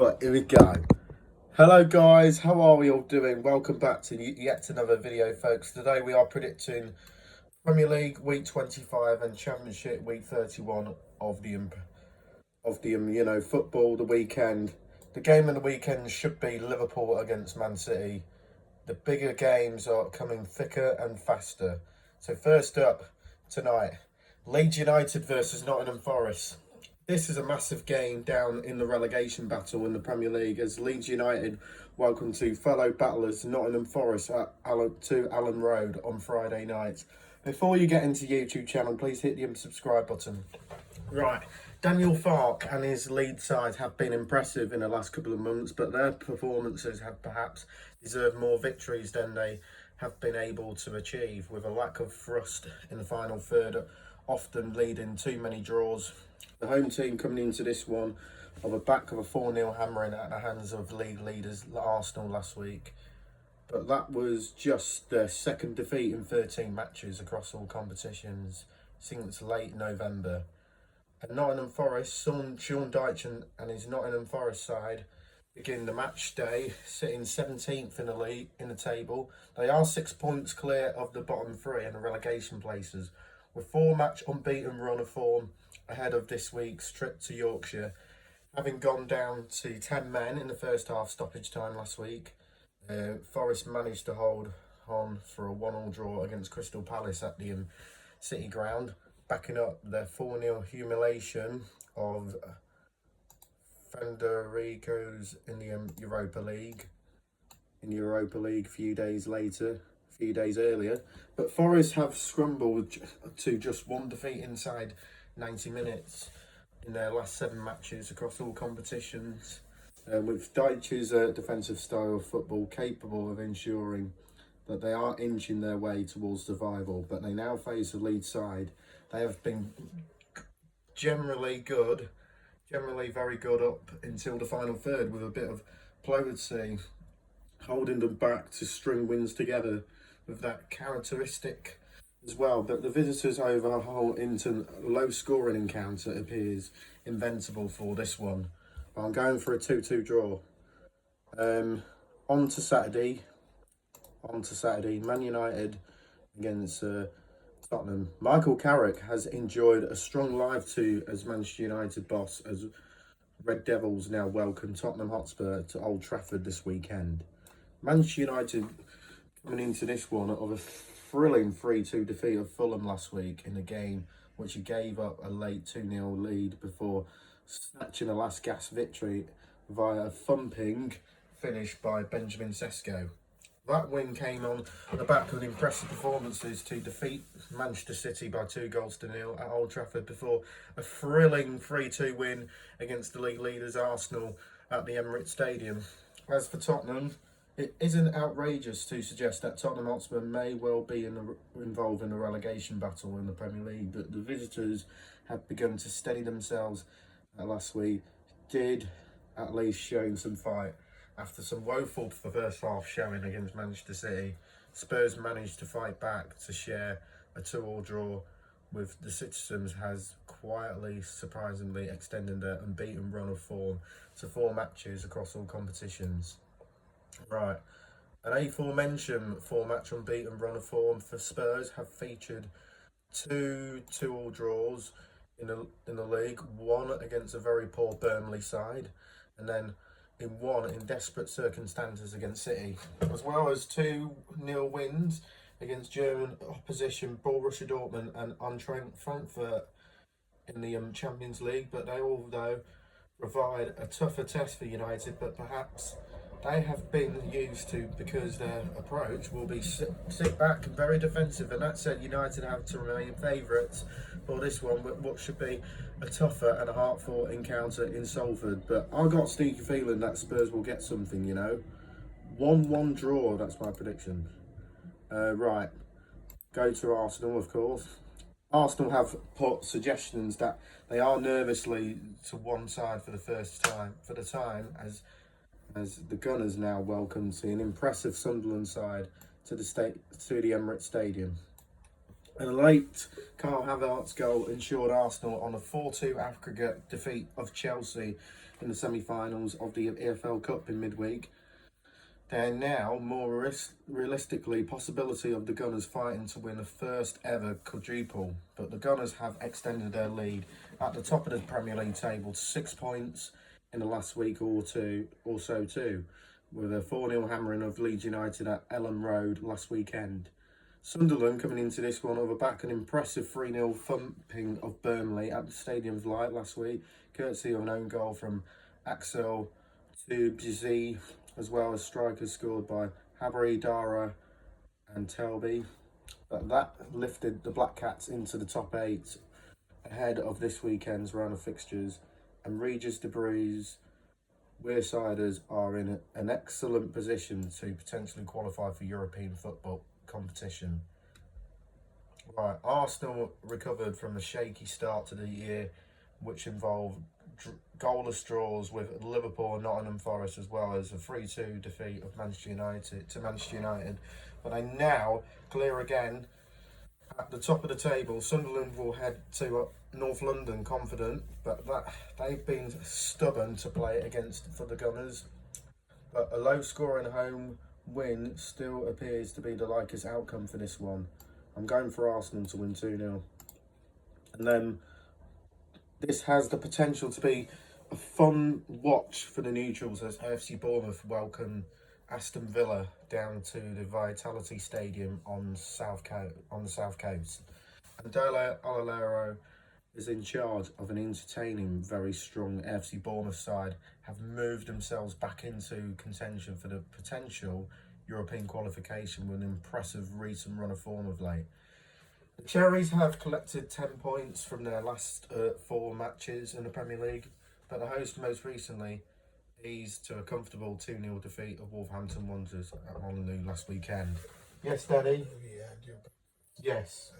Right, here we go. Hello guys, how are we all doing? Welcome back to yet another video, folks. Today we are predicting Premier League Week 25 and Championship Week 31 of the football. The weekend, the game of the weekend should be Liverpool against Man City. The bigger games are coming thicker and faster. So first up tonight, Leeds United versus Nottingham Forest. This is a massive game down in the relegation battle in the Premier League as Leeds United welcome to fellow battlers Nottingham Forest at Allen Road on Friday night. Before you get into YouTube channel, please hit the subscribe button. Right, Daniel Farke and his Leeds side have been impressive in the last couple of months, but their performances have perhaps deserved more victories than they have been able to achieve, with a lack of thrust in the final third, often leading too many draws. The home team coming into this one on the back of a 4-0 hammering at the hands of league leaders Arsenal last week. But that was just their second defeat in 13 matches across all competitions since late November. At Nottingham Forest, Sean Dyche and his Nottingham Forest side begin the match day sitting 17th in the league in the table. They are 6 points clear of the bottom three in the relegation places, with 4-match unbeaten run of form ahead of this week's trip to Yorkshire. Having gone down to 10 men in the first half stoppage time last week, Forest managed to hold on for a 1-1 draw against Crystal Palace at the City Ground, backing up their 4-0 humiliation of Federico's in the Europa League. In the Europa League a few days earlier. But Forest have scrambled to just one defeat inside 90 minutes in their last 7 matches across all competitions, with Dyche's defensive style of football capable of ensuring that they are inching their way towards survival. But they now face a Leeds side. They have been generally very good up until the final third, with a bit of diplomacy holding them back to string wins together with that characteristic as well. But the visitors overhaul into low scoring encounter appears invincible for this one. But I'm going for a 2-2 draw. On to Saturday, Man United against Tottenham. Michael Carrick has enjoyed a strong live to as Manchester United boss as Red Devils now welcome Tottenham Hotspur to Old Trafford this weekend. Manchester United coming into this one of a thrilling 3-2 defeat of Fulham last week in a game which he gave up a late 2-0 lead before snatching a last gasp victory via a thumping finish by Benjamin Sesko. That win came on the back of impressive performances to defeat Manchester City by 2-0 at Old Trafford before a thrilling 3-2 win against the league leaders Arsenal at the Emirates Stadium. As for Tottenham, it isn't outrageous to suggest that Tottenham Hotspur may well be involved in a relegation battle in the Premier League, but the visitors have begun to steady themselves last week, did at least show some fight. After some woeful first half showing against Manchester City, Spurs managed to fight back to share a 2-2 draw, with the citizens has quietly, surprisingly extending their unbeaten run of form to 4 matches across all competitions. Right, an aforementioned 4-match unbeaten run of form for Spurs have featured 2 2-2 draws in the league, one against a very poor Burnley side, and then in one in desperate circumstances against City, as well as 2-0 wins against German opposition Borussia Dortmund and Eintracht Frankfurt in the Champions League. But they all, though, provide a tougher test for United, but perhaps they have been used to, because their approach will be sit back and very defensive. And that said, United have to remain favourites for this one, but what should be a tougher and a heart-fought encounter in Salford. But I got a sneaky feeling that Spurs will get something, 1-1 draw, that's my prediction. Right, go to Arsenal, of course. Arsenal have put suggestions that they are nervously to one side for the time as the Gunners now welcome to an impressive Sunderland side to the Emirates Stadium. And a late Carl Havertz's goal ensured Arsenal on a 4-2 aggregate defeat of Chelsea in the semi-finals of the EFL Cup in midweek. They're now more realistically possibility of the Gunners fighting to win a first ever quadruple, but the Gunners have extended their lead at the top of the Premier League table to 6 points in the last week or so too, with a 4-0 hammering of Leeds United at Ellen Road last weekend. Sunderland coming into this one over back an impressive 3-0 thumping of Burnley at the Stadium's Light last week, courtesy of an own goal from Axel Tubizi, as well as strikers scored by Habari, Dara and Telby. That lifted the Black Cats into the top 8 ahead of this weekend's round of fixtures, and Regis Debris Wearsiders are in an excellent position to potentially qualify for European football competition. Right, Arsenal recovered from a shaky start to the year, which involved goalless draws with Liverpool and Nottingham Forest, as well as a 3-2 defeat of Manchester United. But they now clear again at the top of the table. Sunderland will head to North London confident, but they've been stubborn to play for the Gunners. But a low-scoring home win still appears to be the likest outcome for this one. I'm going for Arsenal to win 2-0. And then this has the potential to be a fun watch for the neutrals as AFC Bournemouth welcome Aston Villa down to the Vitality Stadium on the South Coast. And Dele Alli is in charge of an entertaining, very strong AFC Bournemouth side, have moved themselves back into contention for the potential European qualification with an impressive recent run of form of late. The Cherries have collected 10 points from their last 4 matches in the Premier League, but the host most recently eased to a comfortable 2-0 defeat of Wolverhampton Wanderers at Honolulu last weekend. Yes, Daddy? Yes.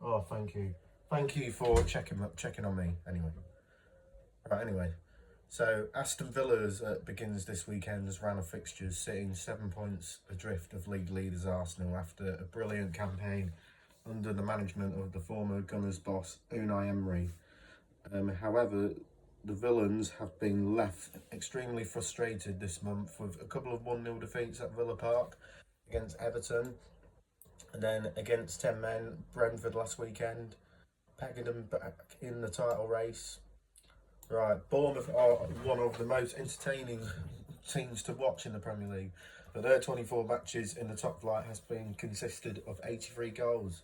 Oh, thank you. Thank you for checking on me, anyway. Right, anyway. So, Aston Villa begins this weekend's round of fixtures, sitting 7 points adrift of league leaders Arsenal after a brilliant campaign under the management of the former Gunners boss Unai Emery. However, the Villains have been left extremely frustrated this month with a couple of 1-0 defeats at Villa Park against Everton, and then against 10 men Brentford last weekend, pegging them back in the title race. Right, Bournemouth are one of the most entertaining teams to watch in the Premier League, but their 24 matches in the top flight has been consisted of 83 goals,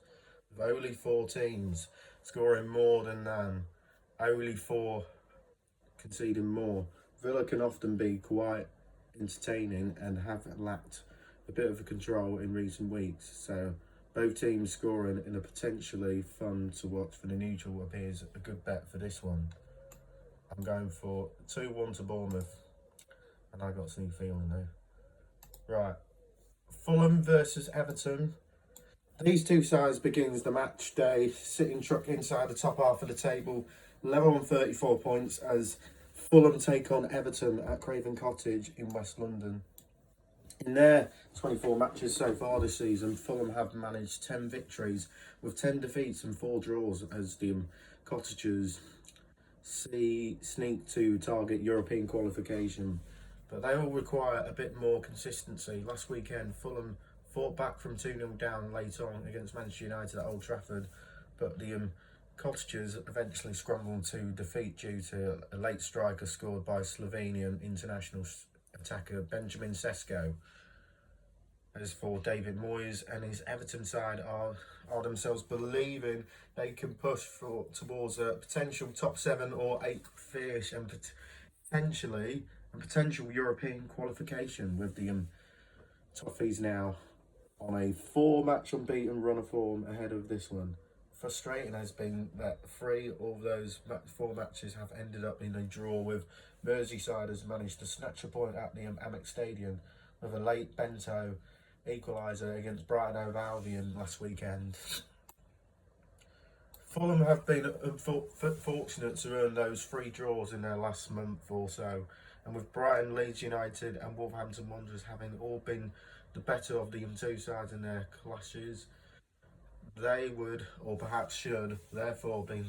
with only 4 teams scoring more than them, only 4 conceding more. Villa can often be quite entertaining and have lacked a bit of control in recent weeks, so both teams scoring in a potentially fun to watch for the neutral appears a good bet for this one. I'm going for 2-1 to Bournemouth, and I got some feeling though. Right, Fulham versus Everton. These two sides begins the match day sitting truck inside the top half of the table, level on 34 points as Fulham take on Everton at Craven Cottage in West London. In their 24 matches so far this season, Fulham have managed 10 victories with 10 defeats and 4 draws as the Cottagers sneak to target European qualification. But they will require a bit more consistency. Last weekend, Fulham fought back from 2-0 down late on against Manchester United at Old Trafford, but the Cottagers eventually scrambled to defeat due to a late striker scored by Slovenian international attacker Benjamin Sesko. As for David Moyes and his Everton side are themselves believing they can push towards a potential top 7 or 8 finish and potential European qualification, with the Toffees now on a 4-match unbeaten run of form ahead of this one. Frustrating has been that 3 of those 4 matches have ended up in a draw, with Merseysiders managed to snatch a point at the Amex Stadium with a late Bento equaliser against Brighton over Albion last weekend. Fulham have been fortunate to earn those 3 draws in their last month or so, and with Brighton, Leeds United and Wolverhampton Wanderers having all been the better of the two sides in their clashes, they would, or perhaps should, therefore be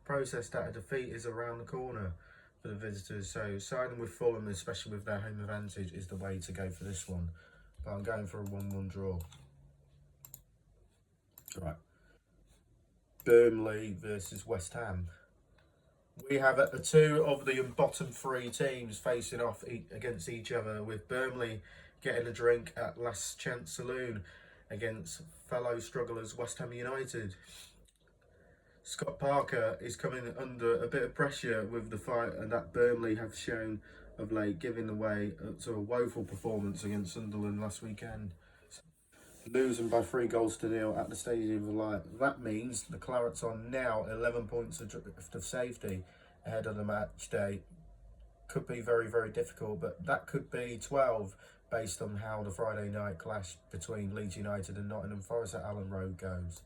process that a defeat is around the corner for the visitors. So siding with Fulham, especially with their home advantage, is the way to go for this one. But I'm going for a 1-1 draw. Right. Burnley versus West Ham. We have two of the bottom three teams facing off against each other, with Burnley getting a drink at Last Chance Saloon against fellow strugglers West Ham United. Scott Parker is coming under a bit of pressure with the fight and that Burnley have shown of late, giving away to a woeful performance against Sunderland last weekend, losing by 3-0 at the Stadium of Light. That means the Clarets are now 11 points adrift of safety ahead of the match day. Could be very, very difficult, but that could be 12 based on how the Friday night clash between Leeds United and Nottingham Forest at Allen Road goes.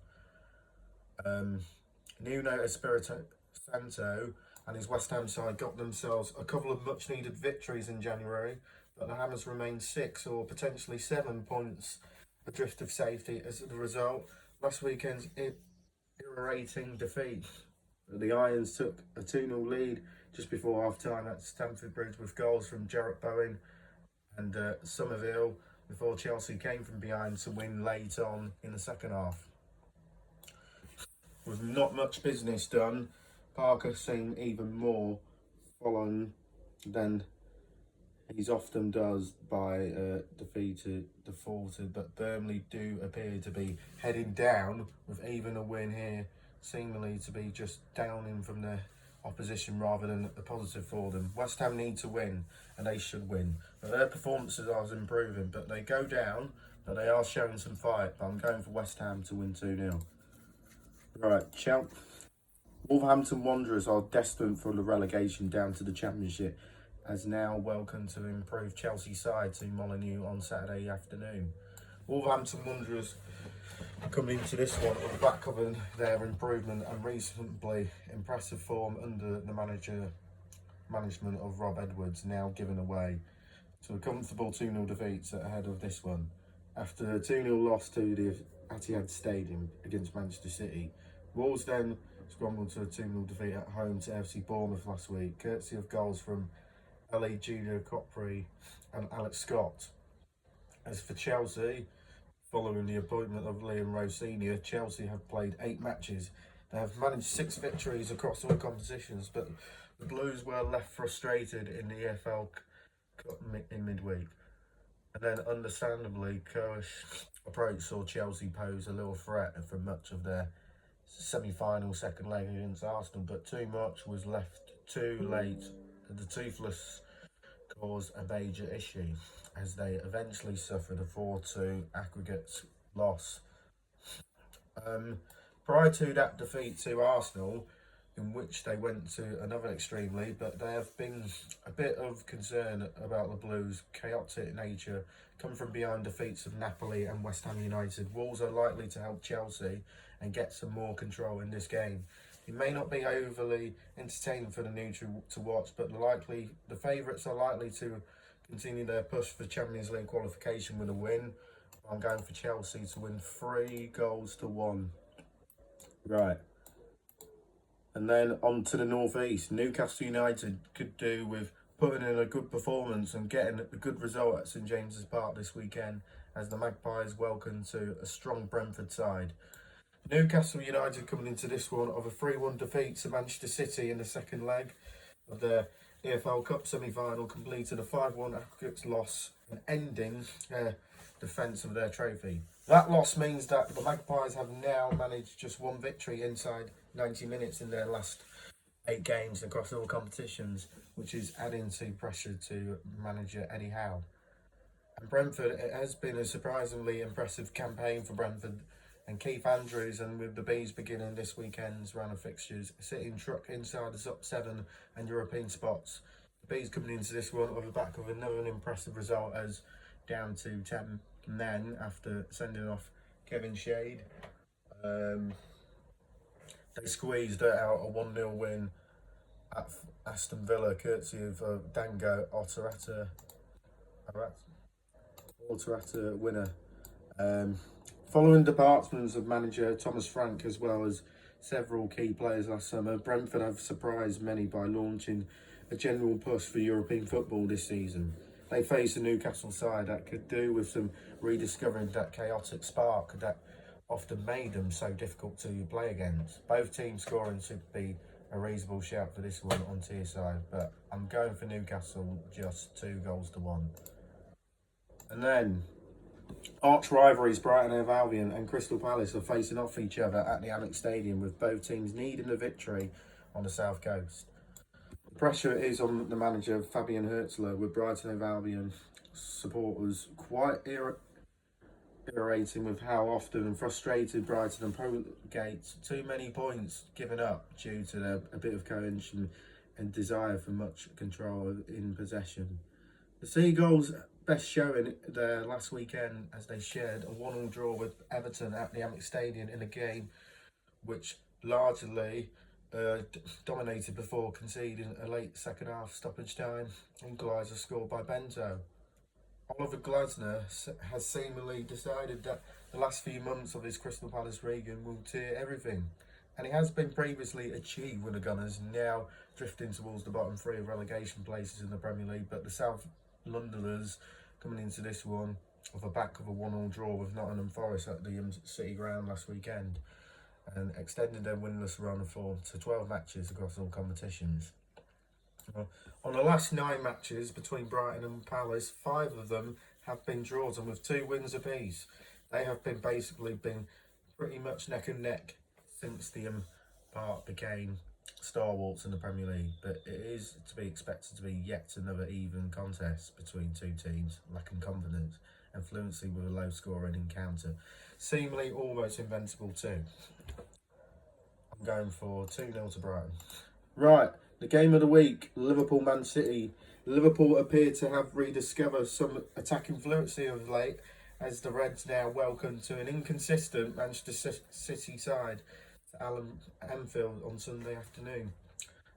Nuno Espirito Santo and his West Ham side got themselves a couple of much needed victories in January, but the Hammers remain 6 or potentially 7 points adrift of safety as a result. Last weekend's irritating defeat. The Irons took a 2-0 lead just before half-time at Stamford Bridge with goals from Jarrett Bowen and Somerville before Chelsea came from behind to win late on in the second half. With not much business done, Parker seemed even more following than he often does by defaulted, but Burnley do appear to be heading down with even a win here, seemingly to be just downing from the opposition rather than a positive for them. West Ham need to win, and they should win. But their performances are improving, but they go down, but they are showing some fight. But I'm going for West Ham to win 2-0. Right, Wolverhampton Wanderers are destined for the relegation down to the Championship, as now welcome to improve Chelsea side to Molineux on Saturday afternoon. Wolverhampton Wanderers coming into this one on the back of their improvement and reasonably impressive form under the management of Rob Edwards, now given away to a comfortable 2-0 defeat ahead of this one. After a 2-0 loss to the Etihad Stadium against Manchester City, Wolves then scrambled to a 2-0 defeat at home to FC Bournemouth last week, courtesy of goals from Ali Junior Copri and Alex Scott. As for Chelsea, following the appointment of Liam Rowe Sr., Chelsea have played 8 matches. They have managed 6 victories across all competitions, but the Blues were left frustrated in the EFL Cup in midweek. And then, understandably, Coach approach saw Chelsea pose a little threat for much of their semi-final second leg against Aston, but too much was left too late. The Toothless caused a major issue as they eventually suffered a 4-2 aggregate loss. Prior to that defeat to Arsenal, in which they went to another extreme lead, but there have been a bit of concern about the Blues' chaotic nature, come from behind defeats of Napoli and West Ham United. Wolves are likely to help Chelsea and get some more control in this game. It may not be overly entertaining for the neutral to watch, but the favourites are likely to continue their push for Champions League qualification with a win. I'm going for Chelsea to win 3-1. Right. And then on to the North East. Newcastle United could do with putting in a good performance and getting a good result at St James's Park this weekend, as the Magpies welcome to a strong Brentford side. Newcastle United coming into this one of a 3-1 defeat to Manchester City in the second leg of their EFL Cup semi-final, completed a 5-1 aggregate loss and ending their defence of their trophy. That loss means that the Magpies have now managed just one victory inside 90 minutes in their last 8 games across all competitions, which is adding to pressure to manager Eddie Howe. And Brentford, it has been a surprisingly impressive campaign for Brentford and Keith Andrews, and with the Bees beginning this weekend's round of fixtures, sitting truck inside the top 7 and European spots. The Bees coming into this one on the back of another impressive result, as down to 10 men after sending off Kevin Shade. They squeezed out a 1-0 win at Aston Villa, courtesy of Dango Otarata winner. Following departments of manager Thomas Frank, as well as several key players last summer, Brentford have surprised many by launching a general push for European football this season. They face a Newcastle side that could do with some rediscovering that chaotic spark that often made them so difficult to play against. Both teams scoring should be a reasonable shout for this one on tier side, but I'm going for Newcastle just 2-1. And then arch rivalries Brighton and Albion and Crystal Palace are facing off each other at the Amex Stadium, with both teams needing a victory on the south coast. The pressure is on the manager Fabian Hurtzler, with Brighton and Albion supporters quite irritating with how often and frustrated Brighton and promulgate too many points given up due to a bit of cohesion and desire for much control in possession. The Seagulls' best showing there last weekend as they shared a 1-1 draw with Everton at the Amex Stadium in a game which largely dominated before conceding a late second half stoppage time equaliser scored by Bento. Oliver Glasner has seemingly decided that the last few months of his Crystal Palace reign will tear everything, and it has been previously achieved with the Gunners now drifting towards the bottom 3 of relegation places in the Premier League. But the South Londoners coming into this one off the back of a 1-1 draw with Nottingham Forest at the City Ground last weekend, and extending their winless run of form to 12 matches across all competitions. On the last 9 matches between Brighton and Palace, 5 of them have been draws, and with 2 wins apiece. They have been pretty much neck and neck since the part became stalwarts in the Premier League. But it is to be expected to be yet another even contest between 2 teams lacking confidence and fluency with a low scoring encounter, seemingly almost invincible too. I'm going for 2-0 to Brighton. Right. The game of the week, Liverpool-Man City. Liverpool appear to have rediscovered some attacking fluency of late, as the Reds now welcome to an inconsistent Manchester City side to Anfield on Sunday afternoon.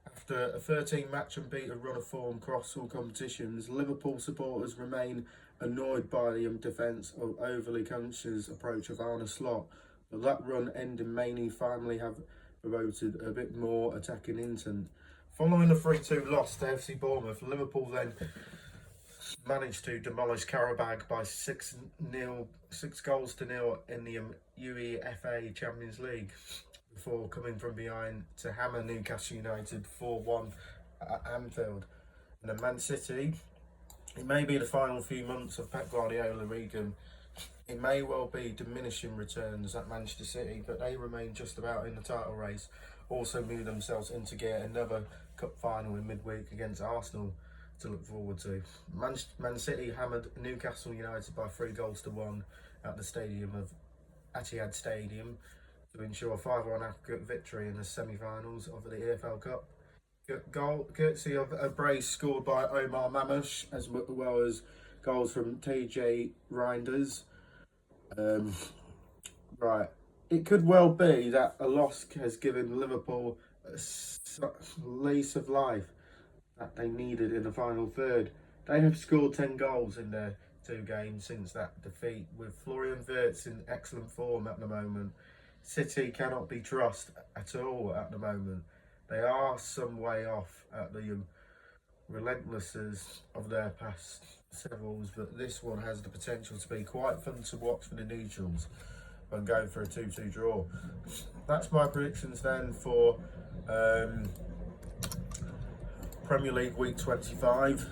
After a 13-match unbeaten run of form across all competitions, Liverpool supporters remain annoyed by the defence of overly conscious approach of Arne Slot, but that run ending mainly finally have promoted a bit more attacking intent. Following a 3-2 loss to FC Bournemouth, Liverpool then managed to demolish Karabag by 6-0 in the UEFA Champions League before coming from behind to hammer Newcastle United 4-1 at Anfield. And then Man City, it may be the final few months of Pep Guardiola Regan. It may well be diminishing returns at Manchester City, but they remain just about in the title race. Also move themselves into gear another cup final in midweek against Arsenal to look forward to. Man City hammered Newcastle United by 3-1 at the stadium of Etihad Stadium to ensure a 5-1 aggregate victory in the semi-finals of the EFL Cup. Courtesy of a brace scored by Omar Mamush, as well as goals from TJ Reinders. Right. It could well be that a loss has given Liverpool a lease of life that they needed in the final third. They have scored 10 goals in their 2 games since that defeat, with Florian Wirtz in excellent form at the moment. City cannot be trusted at all at the moment. They are some way off at the relentlessness of their past severals, but this one has the potential to be quite fun to watch for the neutrals. I'm going for a 2-2 draw. That's my predictions then for Premier League Week 25.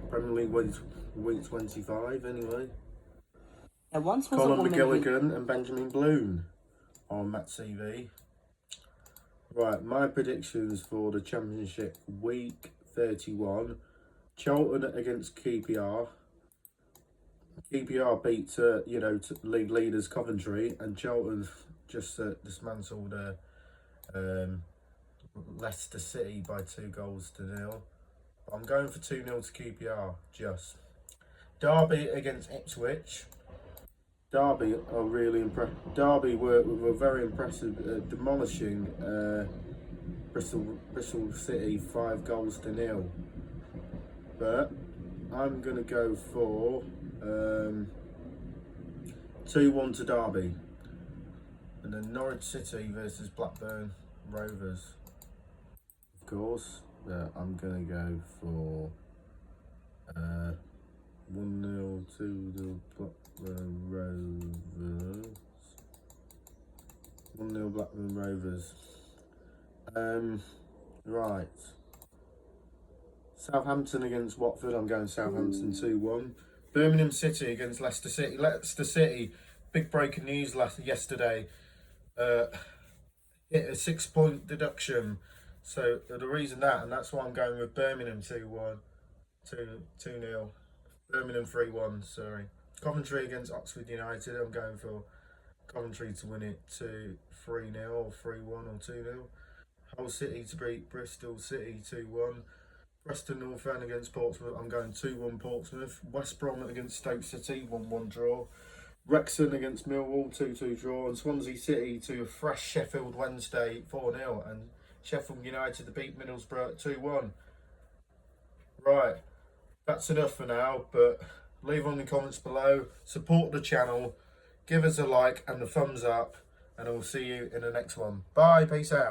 Premier League Week 25 anyway. Colin McGilligan and Benjamin Bloom on Matt CV. Right, my predictions for the Championship Week 31. Charlton against QPR. QPR beat league leaders Coventry, and Charlton just dismantled Leicester City by 2-0. I'm going for 2-0 to QPR. Just Derby against Ipswich. Derby are really impressed. Derby were very impressive, demolishing Bristol City 5-0. But I'm gonna go for 2-1 to Derby. And then Norwich City versus Blackburn Rovers. Of course, I'm going to go for 1-0 to the Blackburn Rovers. 1-0 Blackburn Rovers. Right. Southampton against Watford. I'm going Southampton 2-1. Birmingham City against Leicester City. Leicester City, big breaking news yesterday. Hit a 6-point deduction. So the reason that's why I'm going with Birmingham 2-1. 2-0. Birmingham 3-1, sorry. Coventry against Oxford United. I'm going for Coventry to win it 3-0 or 3-1 or 2-0. Hull City to beat Bristol City 2-1. Preston North End against Portsmouth. I'm going 2-1 Portsmouth. West Brom against Stoke City 1-1 draw. Wrexham against Millwall 2-2 draw. And Swansea City to a fresh Sheffield Wednesday 4-0. And Sheffield United to beat Middlesbrough 2-1. Right, that's enough for now, but leave on the comments below, support the channel, give us a like and a thumbs up, and I will see you in the next one. Bye, peace out.